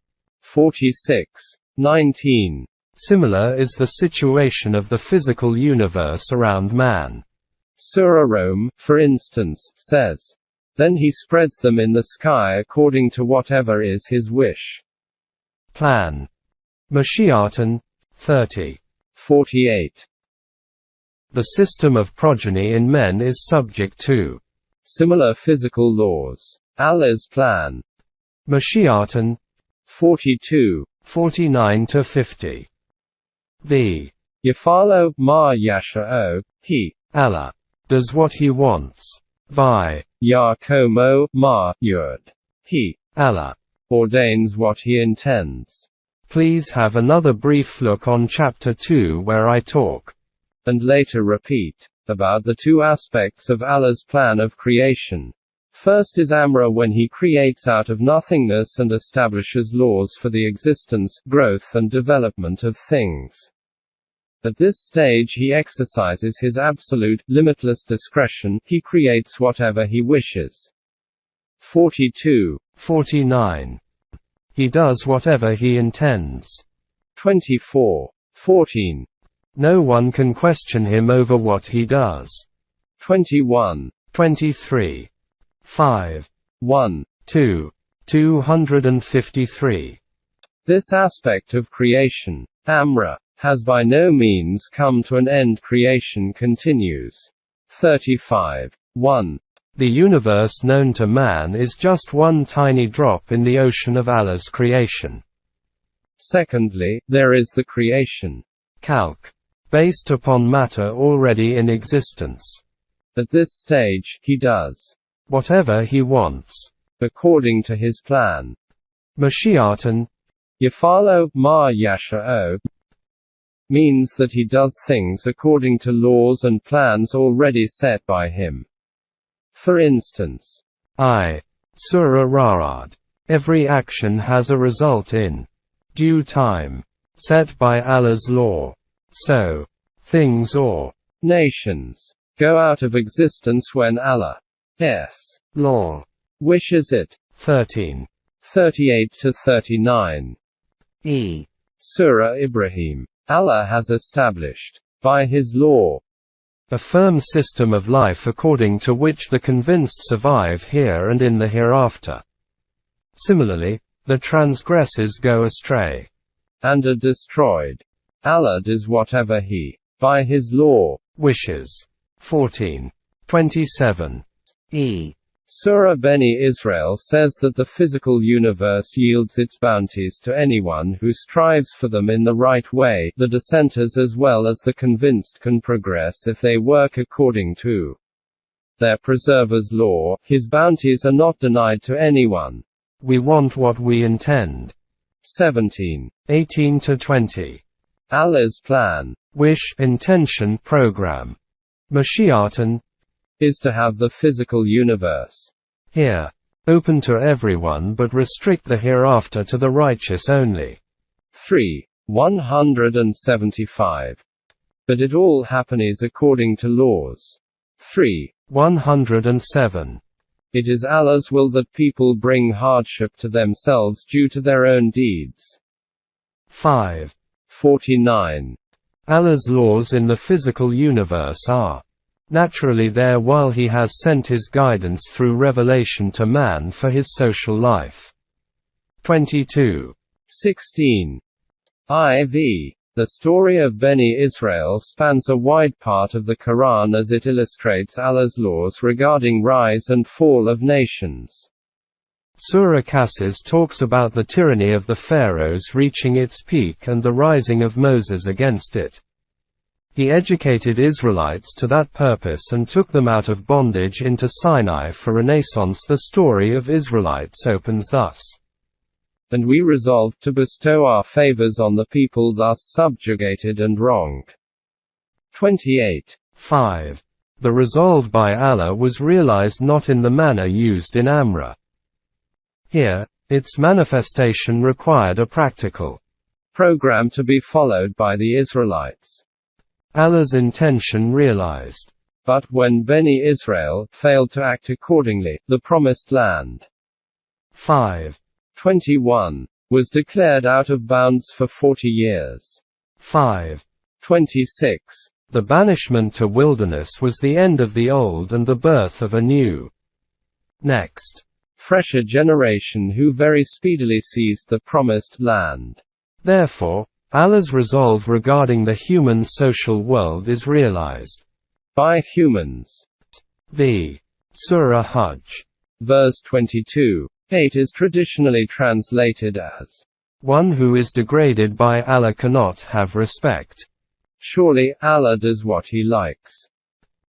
Speaker 1: 46:19.
Speaker 2: Similar is the situation of the physical universe around man.
Speaker 1: Surah Rome, for instance, says, "Then he spreads them in the sky according to whatever is his wish."
Speaker 2: Plan. Mashiatan 30:48. The system of progeny in men is subject to
Speaker 1: similar physical laws. Allah's plan.
Speaker 2: Mashiatan
Speaker 1: 42:49-50.
Speaker 2: The
Speaker 1: Yafalo ma yasha'o, he,
Speaker 2: Allah, does what he wants. Vi,
Speaker 1: Yakomo ma yud, he,
Speaker 2: Allah,
Speaker 1: ordains what he intends.
Speaker 2: Please have another brief look on Chapter 2 where I talk,
Speaker 1: and later repeat, about the two aspects of Allah's plan of creation. First is Amra, when he creates out of nothingness and establishes laws for the existence, growth and development of things. At this stage he exercises his absolute, limitless discretion, he creates whatever he wishes. 42:49.
Speaker 2: He does whatever he intends.
Speaker 1: 24:14.
Speaker 2: No one can question him over what he does.
Speaker 1: 21:23.
Speaker 2: 5.
Speaker 1: 1.
Speaker 2: 2. 253.
Speaker 1: This aspect of creation, Amra, has by no means come to an end. Creation continues. 35:1.
Speaker 2: The universe known to man is just one tiny drop in the ocean of Allah's creation.
Speaker 1: Secondly, there is the creation,
Speaker 2: Calc, based upon matter already in existence.
Speaker 1: At this stage, he does
Speaker 2: whatever he wants,
Speaker 1: according to his plan.
Speaker 2: Mashiatan,
Speaker 1: Yafalo ma yasha'o, means that he does things according to laws and plans already set by him. For instance,
Speaker 2: Surah Ra'ad. Every action has a result in due time, set by Allah's law. So, things or
Speaker 1: nations go out of existence when Allah's
Speaker 2: law
Speaker 1: wishes it. 13:38-39. Surah Ibrahim. Allah has established, by his law,
Speaker 2: a firm system of life according to which the convinced survive here and in the hereafter. Similarly, the transgressors go astray
Speaker 1: and are destroyed. Allah does whatever he, by his law,
Speaker 2: wishes. 14:27.
Speaker 1: Surah Beni Israel says that the physical universe yields its bounties to anyone who strives for them in the right way. The dissenters as well as the convinced can progress if they work according to their preserver's law. His bounties are not denied to anyone.
Speaker 2: We want what we intend.
Speaker 1: 17:18-20. Allah's plan,
Speaker 2: wish, intention, program, Mashiatan,
Speaker 1: is to have the physical universe
Speaker 2: here open to everyone but restrict the hereafter to the righteous only.
Speaker 1: 3:175. But it all happens according to laws.
Speaker 2: 3:107. It
Speaker 1: is Allah's will that people bring hardship to themselves due to their own deeds.
Speaker 2: 5:49. Allah's laws in the physical universe are naturally there while he has sent his guidance through revelation to man for his social life. 22:16. IV.
Speaker 1: The story of Beni Israel spans a wide part of the Quran as it illustrates Allah's laws regarding rise and fall of nations.
Speaker 2: Surah Qasas talks about the tyranny of the pharaohs reaching its peak and the rising of Moses against it. He educated Israelites to that purpose and took them out of bondage into Sinai for Renaissance. The story of Israelites opens thus.
Speaker 1: And we resolved to bestow our favors on the people thus subjugated and wronged. 28.
Speaker 2: 5. The resolve by Allah was realized not in the manner used in Amra. Here, its manifestation required a practical
Speaker 1: program to be followed by the Israelites.
Speaker 2: Allah's intention realized.
Speaker 1: But when Beni Israel failed to act accordingly, the promised land
Speaker 2: 5.
Speaker 1: 21 was declared out of bounds for 40 years.
Speaker 2: 5.
Speaker 1: 26.
Speaker 2: The banishment to wilderness was the end of the old and the birth of a new, next,
Speaker 1: fresher generation who very speedily seized the promised land.
Speaker 2: Therefore, Allah's resolve regarding the human social world is realized
Speaker 1: by humans.
Speaker 2: The Surah Hajj,
Speaker 1: verse 22. 8 is traditionally translated as,
Speaker 2: one who is degraded by Allah cannot have respect.
Speaker 1: Surely, Allah does what He likes.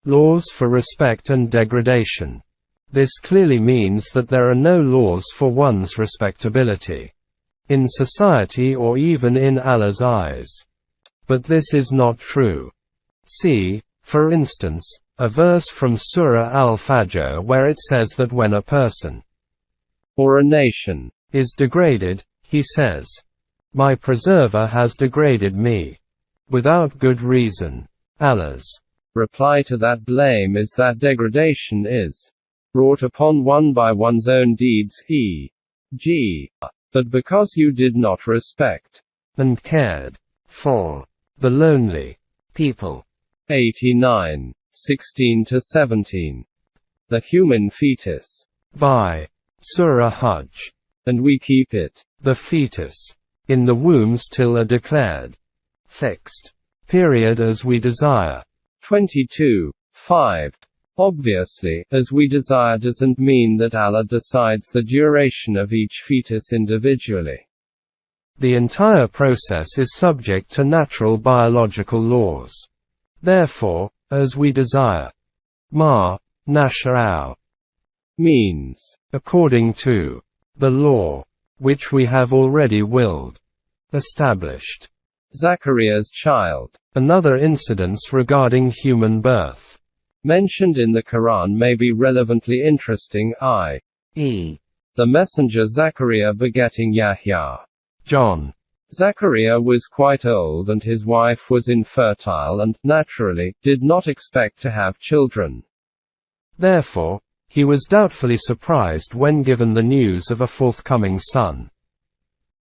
Speaker 2: Laws for respect and degradation. This clearly means that there are no laws for one's respectability in society or even in Allah's eyes. But this is not true. See, for instance, a verse from Surah Al-Fajr where it says that when a person
Speaker 1: or a nation
Speaker 2: is degraded, he says, "My preserver has degraded me," without good reason. Allah's
Speaker 1: reply to that blame is that degradation is brought upon one by one's own deeds, e.g., but because you did not respect
Speaker 2: and cared for the lonely people.
Speaker 1: 89. 16-17. The human fetus.
Speaker 2: By Surah Hajj.
Speaker 1: And we keep it,
Speaker 2: the fetus, in the wombs till a declared, fixed period as we desire.
Speaker 1: 22. 5. Obviously, as we desire doesn't mean that Allah decides the duration of each fetus individually.
Speaker 2: The entire process is subject to natural biological laws. Therefore, as we desire, ma nasha'u,
Speaker 1: means,
Speaker 2: according to the law, which we have already willed, established.
Speaker 1: Zachariah's child.
Speaker 2: Another incidence regarding human birth
Speaker 1: mentioned in the Quran may be relevantly interesting, i.e., the messenger Zachariah begetting Yahya.
Speaker 2: John.
Speaker 1: Zachariah was quite old and his wife was infertile and, naturally, did not expect to have children.
Speaker 2: Therefore, he was doubtfully surprised when given the news of a forthcoming son.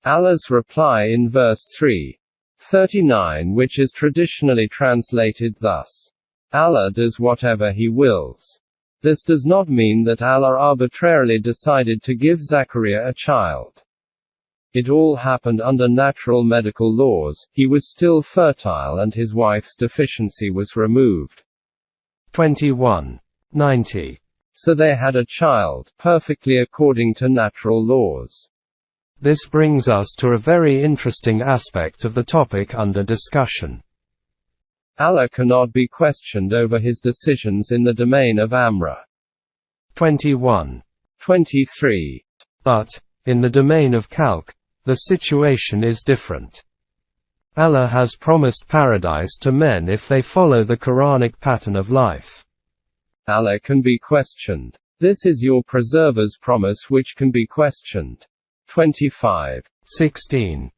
Speaker 1: Allah's reply in verse 3:39, which is traditionally translated thus, Allah does whatever He wills. This does not mean that Allah arbitrarily decided to give Zachariah a child. It all happened under natural medical laws. He was still fertile and his wife's deficiency was removed.
Speaker 2: 21:90.
Speaker 1: So they had a child, perfectly according to natural laws.
Speaker 2: This brings us to a very interesting aspect of the topic under discussion.
Speaker 1: Allah cannot be questioned over His decisions in the domain of Amra.
Speaker 2: 21:23. But, in the domain of Khalq, the situation is different. Allah has promised paradise to men if they follow the Quranic pattern of life.
Speaker 1: Allah can be questioned. This is your preserver's promise which can be questioned. 25:16.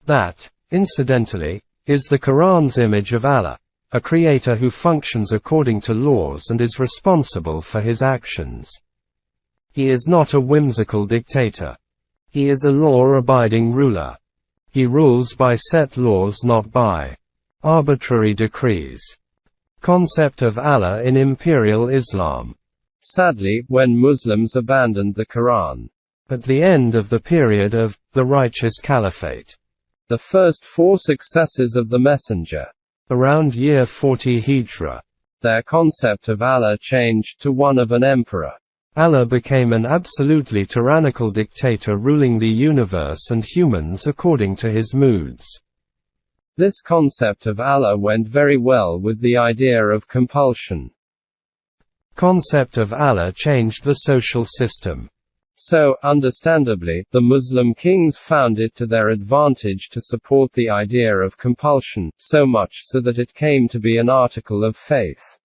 Speaker 1: That, incidentally, is the Quran's image of Allah, a creator who functions according to laws and is responsible for his actions. He is not a whimsical dictator. He is a law-abiding ruler. He rules by set laws, not by arbitrary decrees. Concept of Allah in Imperial Islam. Sadly, when Muslims abandoned the Quran at the end of the period of the righteous caliphate, The first 4 successors of the Messenger.
Speaker 2: Around year 40 Hijra.
Speaker 1: Their concept of Allah changed to one of an emperor.
Speaker 2: Allah became an absolutely tyrannical dictator ruling the universe and humans according to his moods.
Speaker 1: This concept of Allah went very well with the idea of compulsion.
Speaker 2: Concept of Allah changed the social system.
Speaker 1: So, understandably, the Muslim kings found it to their advantage to support the idea of compulsion, so much so that it came to be an article of faith.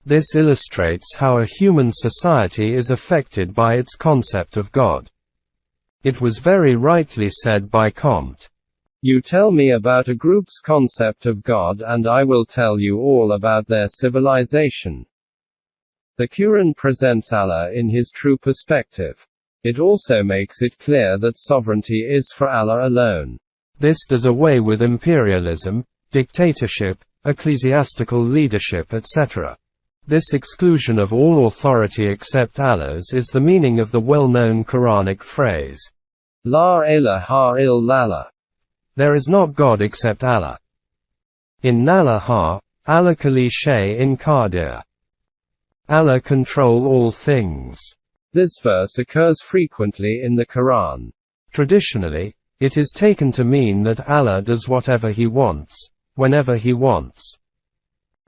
Speaker 2: This illustrates how a human society is affected by its concept of God. It was very rightly said by Comte.
Speaker 1: You tell me about a group's concept of God and I will tell you all about their civilization. The Quran presents Allah in his true perspective. It also makes it clear that sovereignty is for Allah alone.
Speaker 2: This does away with imperialism, dictatorship, ecclesiastical leadership, etc. This exclusion of all authority except Allah's is the meaning of the well-known Quranic phrase, La ilaha illallah. There is not God except Allah. Inna Allaha, ala kulli shay'in qadir. Allah control all things.
Speaker 1: This verse occurs frequently in the Quran.
Speaker 2: Traditionally, it is taken to mean that Allah does whatever he wants, whenever he wants.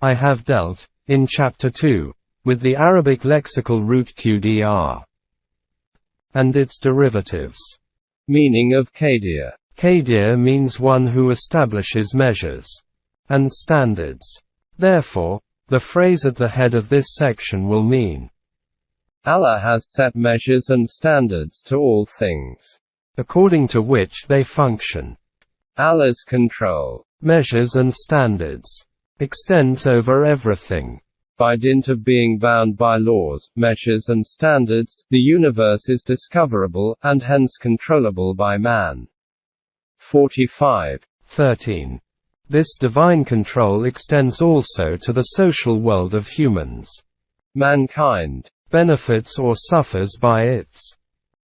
Speaker 2: I have dealt, in Chapter 2, with the Arabic lexical root qdr and its derivatives.
Speaker 1: Meaning of qadir.
Speaker 2: Qadir means one who establishes measures and standards. Therefore, the phrase at the head of this section will mean, Allah has set measures and standards to all things, according to which they function. Allah's control, measures and standards, extends over everything. By dint of being bound by laws, measures and standards, the universe is discoverable, and hence controllable by man. 45:13. This divine control extends also to the social world of humans. Mankind benefits or suffers by its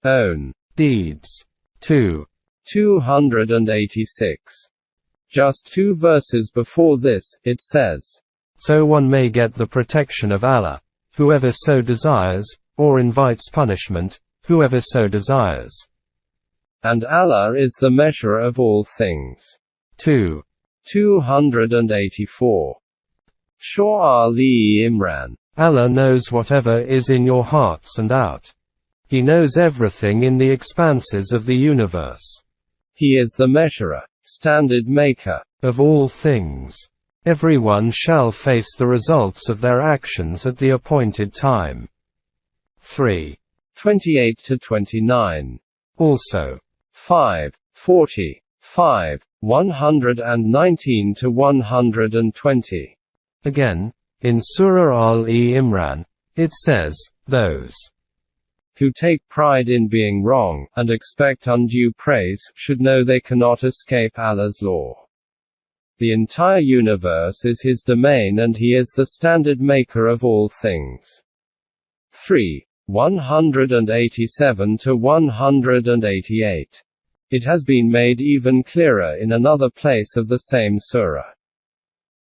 Speaker 2: own deeds. 286. Just 2 verses before this, it says, so one may get the protection of Allah, whoever so desires, or invites punishment, whoever so desires. And Allah is the measurer of all things. 284. Shur Ali Imran. Allah knows whatever is in your hearts and out. He knows everything in the expanses of the universe. He is the measurer, standard maker, of all things. Everyone shall face the results of their actions at the appointed time. 3:28-29. Also. 5:45, 119-120. Again, in Surah Al-Imran, it says, those who take pride in being wrong, and expect undue praise, should know they cannot escape Allah's law. The entire universe is his domain and he is the standard maker of all things. 3:187-188. It has been made even clearer in another place of the same surah.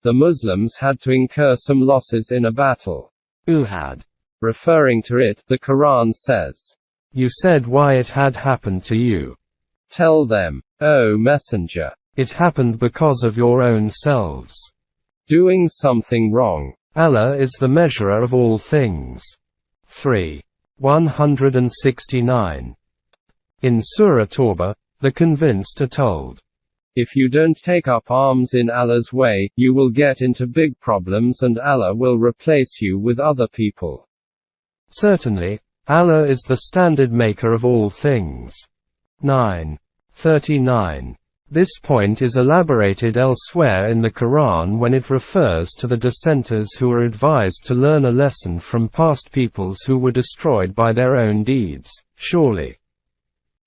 Speaker 2: The Muslims had to incur some losses in a battle. Uhud. Referring to it, the Quran says, you said why it had happened to you. Tell them, O Messenger, it happened because of your own selves doing something wrong. Allah is the measurer of all things. 3:169. In Surah Tawbah, the convinced are told, if you don't take up arms in Allah's way, you will get into big problems and Allah will replace you with other people. Certainly, Allah is the standard maker of all things. 9:39. This point is elaborated elsewhere in the Quran when it refers to the dissenters who are advised to learn a lesson from past peoples who were destroyed by their own deeds. Surely,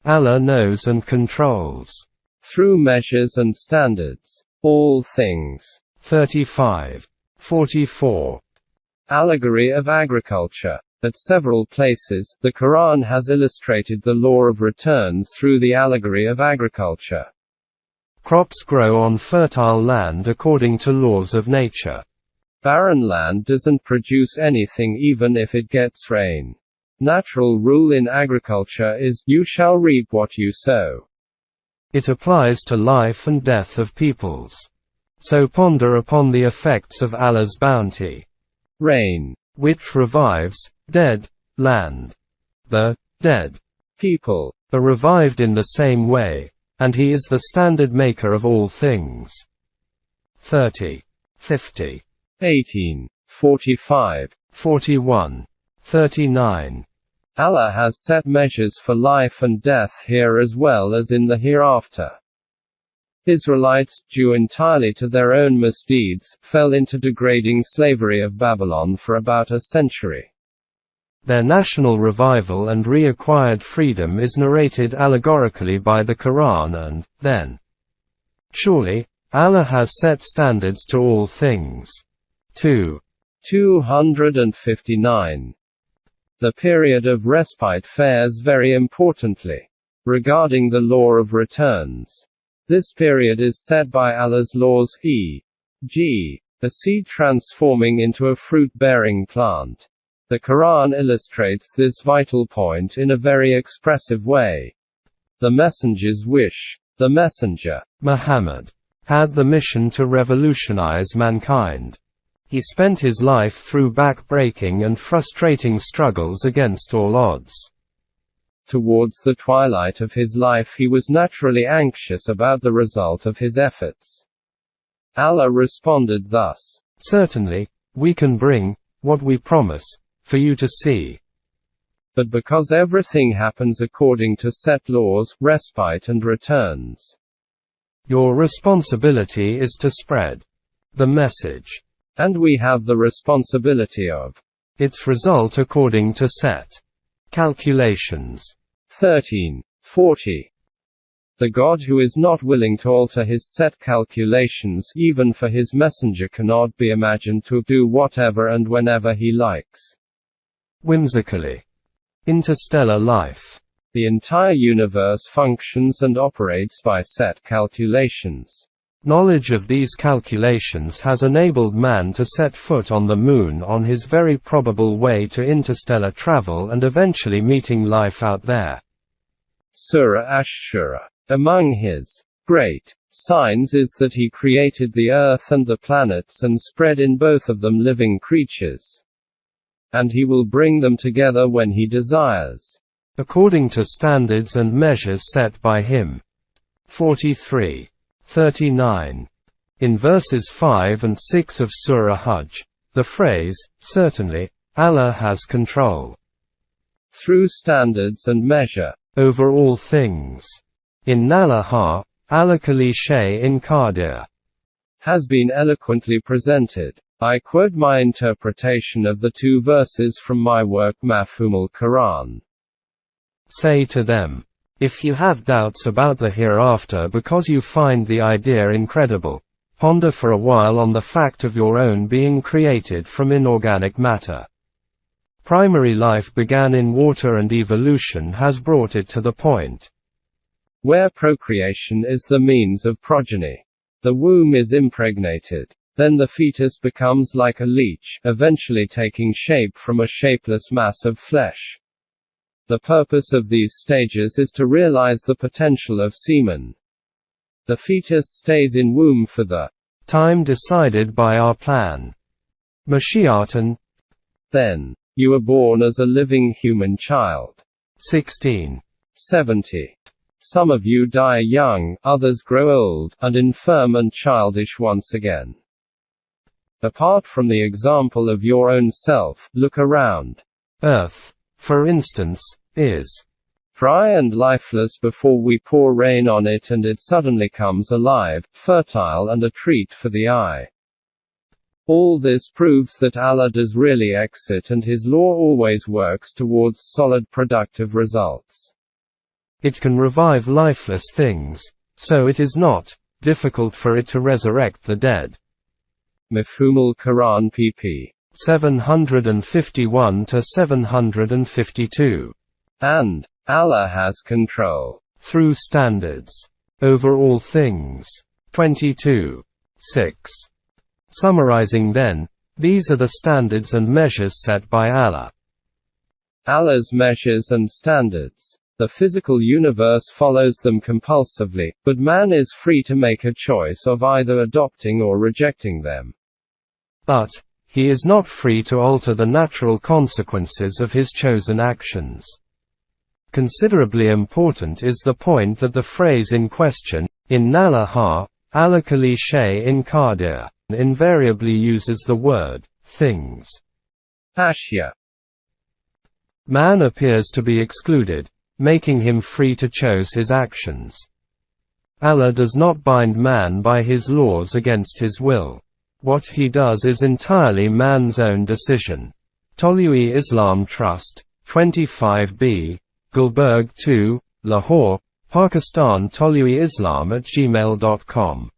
Speaker 2: Allah knows and controls, through measures and standards, all things. 35:44. Allegory of agriculture. At several places, the Quran has illustrated the law of returns through the allegory of agriculture. Crops grow on fertile land according to laws of nature.
Speaker 1: Barren land doesn't produce anything even if it gets rain. Natural rule in agriculture is, you shall reap what you sow.
Speaker 2: It applies to life and death of peoples. So ponder upon the effects of Allah's bounty.
Speaker 1: Rain,
Speaker 2: which revives dead land. The dead people are revived in the same way, and He is the standard maker of all things. 30, 50,
Speaker 1: 18, 45,
Speaker 2: 41, 39.
Speaker 1: Allah has set measures for life and death here as well as in the hereafter. Israelites, due entirely to their own misdeeds, fell into degrading slavery of Babylon for about a century.
Speaker 2: Their national revival and reacquired freedom is narrated allegorically by the Quran and, then, surely, Allah has set standards to all things.
Speaker 1: 259. The period of respite fares very importantly. Regarding the law of returns. This period is set by Allah's laws, e.g., a seed transforming into a fruit-bearing plant. The Quran illustrates this vital point in a very expressive way. The messenger's wish. The messenger,
Speaker 2: Muhammad, had the mission to revolutionize mankind. He spent his life through back-breaking and frustrating struggles against all odds.
Speaker 1: Towards the twilight of his life he was naturally anxious about the result of his efforts. Allah responded thus,
Speaker 2: "Certainly, we can bring what we promise for you to see.
Speaker 1: But because everything happens according to set laws, respite and returns.
Speaker 2: Your responsibility is to spread the message.
Speaker 1: And we have the responsibility of
Speaker 2: its result according to set calculations."
Speaker 1: 13:40. The God who is not willing to alter his set calculations even for his messenger cannot be imagined to do whatever and whenever he likes.
Speaker 2: Whimsically. Interstellar life.
Speaker 1: The entire universe functions and operates by set calculations.
Speaker 2: Knowledge of these calculations has enabled man to set foot on the moon on his very probable way to interstellar travel and eventually meeting life out there.
Speaker 1: Surah Ash-Shura. Among his great signs is that he created the earth and the planets and spread in both of them living creatures. And he will bring them together when he desires,
Speaker 2: according to standards and measures set by him. 43:39. In verses 5 and 6 of Surah Hajj, the phrase, "Certainly, Allah has control
Speaker 1: through standards and measure
Speaker 2: over all things. Inna Allaha, ala kulli shay'in qadir," has
Speaker 1: been eloquently presented. I quote my interpretation of the two verses from my work Mafhumul Quran.
Speaker 2: Say to them, if you have doubts about the hereafter because you find the idea incredible, ponder for a while on the fact of your own being created from inorganic matter. Primary life began in water and evolution has brought it to the point
Speaker 1: where procreation is the means of progeny. The womb is impregnated. Then the fetus becomes like a leech, eventually taking shape from a shapeless mass of flesh. The purpose of these stages is to realize the potential of semen. The fetus stays in womb for the
Speaker 2: time decided by our plan. Mashiatan.
Speaker 1: Then, you are born as a living human child.
Speaker 2: 16:70.
Speaker 1: Some of you die young, others grow old, and infirm and childish once again. Apart from the example of your own self, look around.
Speaker 2: Earth, for instance, is
Speaker 1: dry and lifeless before we pour rain on it and it suddenly comes alive, fertile and a treat for the eye. All this proves that Allah does really exist and His law always works towards solid productive results.
Speaker 2: It can revive lifeless things, so it is not difficult for it to resurrect the dead.
Speaker 1: Mafhumul Quran pp.
Speaker 2: 751 to 752.
Speaker 1: And Allah has control
Speaker 2: through standards over all things. 22:6. Summarizing then, these are the standards and measures set by Allah.
Speaker 1: Allah's measures and standards. The physical universe follows them compulsively, but man is free to make a choice of either adopting or rejecting them.
Speaker 2: But he is not free to alter the natural consequences of his chosen actions. Considerably important is the point that the phrase in question, Inna Allaha, ala kulli shay'in qadir, invariably uses the word things.
Speaker 1: Ashya.
Speaker 2: Man appears to be excluded, making him free to choose his actions. Allah does not bind man by his laws against his will. What he does is entirely man's own decision. Tolui Islam Trust, 25B, Gulberg 2, Lahore, Pakistan. toluiislam@gmail.com